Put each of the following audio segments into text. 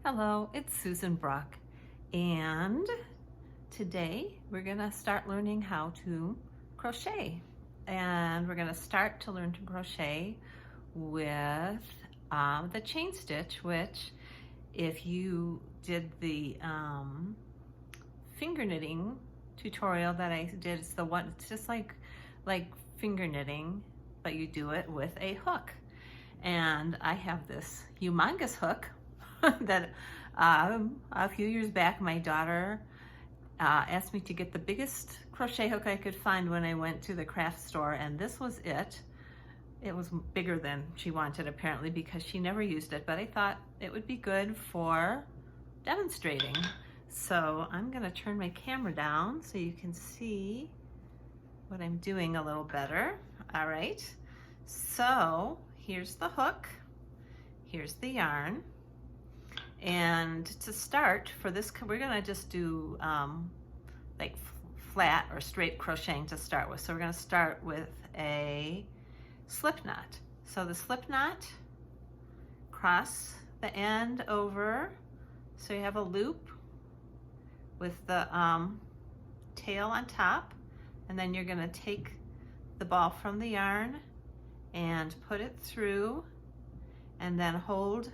Hello, it's Susan Brock, and today we're going to start learning how to crochet. And we're going to start to learn to crochet with the chain stitch, which if you did the finger knitting tutorial that I did, it's the one, it's just like finger knitting, but you do it with a hook. And I have this humongous hook that a few years back my daughter asked me to get the biggest crochet hook I could find when I went to the craft store, and this was it. It was bigger than she wanted apparently because she never used it, but I thought it would be good for demonstrating. So I'm going to turn my camera down so you can see what I'm doing a little better. All right, so here's the hook, here's the yarn. And to start for this, we're gonna just do like flat or straight crocheting to start with. So we're gonna start with a slip knot. So the slip knot, cross the end over, so you have a loop with the tail on top, and then you're gonna take the ball from the yarn and put it through, and then hold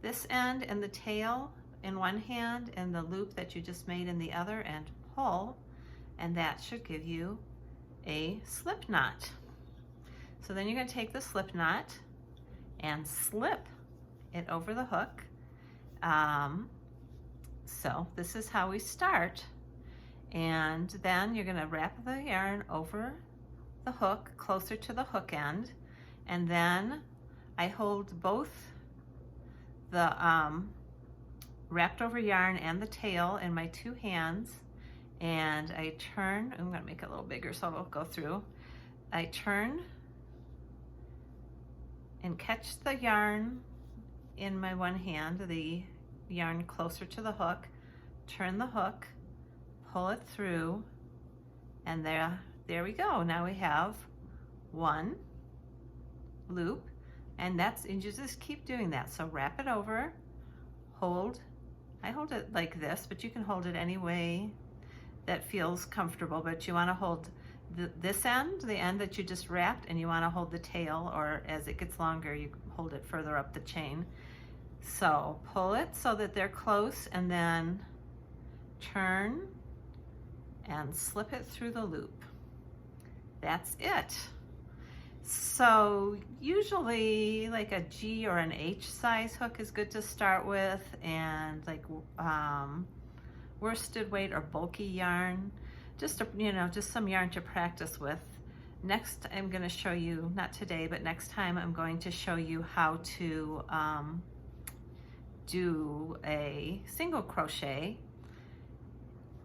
this end and the tail in one hand and the loop that you just made in the other, and pull, and that should give you a slip knot. So then you're going to take the slip knot and slip it over the hook. So this is how we start, and then you're going to wrap the yarn over the hook closer to the hook end, and then I hold both the wrapped over yarn and the tail in my two hands, and I turn. I'm going to make it a little bigger so it'll go through. I turn and catch the yarn in my one hand, the yarn closer to the hook, turn the hook, pull it through, and there we go. Now we have one loop. And you just keep doing that. So wrap it over, hold. I hold it like this, but you can hold it any way that feels comfortable, but you want to hold this end, the end that you just wrapped, and you want to hold the tail, or as it gets longer, you hold it further up the chain. So pull it so that they're close, and then turn and slip it through the loop. That's it. So usually like a G or an H size hook is good to start with, and like worsted weight or bulky yarn, just some yarn to practice with. Next I'm going to show you, not today, but next time I'm going to show you how to do a single crochet,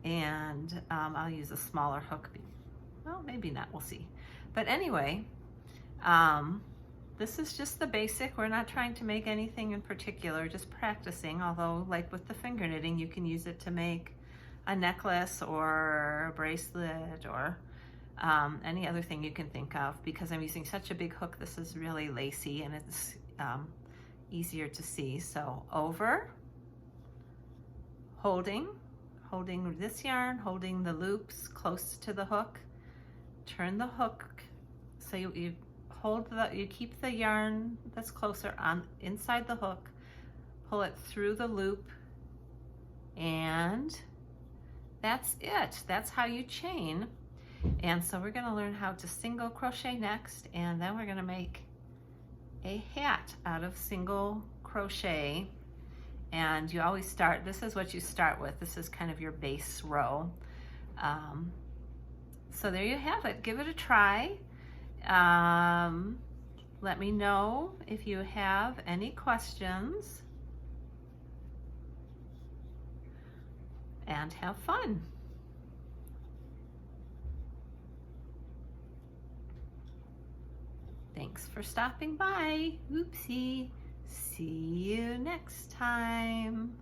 and I'll use a smaller hook. Well, maybe not, we'll see. But anyway, this is just the basic. We're not trying to make anything in particular, just practicing, although like with the finger knitting, you can use it to make a necklace or a bracelet or any other thing you can think of. Because I'm using such a big hook, this is really lacy and it's easier to see. So over, holding this yarn, holding the loops close to the hook, turn the hook, so you keep the yarn that's closer on inside the hook, pull it through the loop, and that's it. That's how you chain. And so we're going to learn how to single crochet next, and then we're going to make a hat out of single crochet. And you always start, this is what you start with. This is kind of your base row. So there you have it. Give it a try. Let me know if you have any questions, and have fun. Thanks for stopping by. Oopsie. See you next time.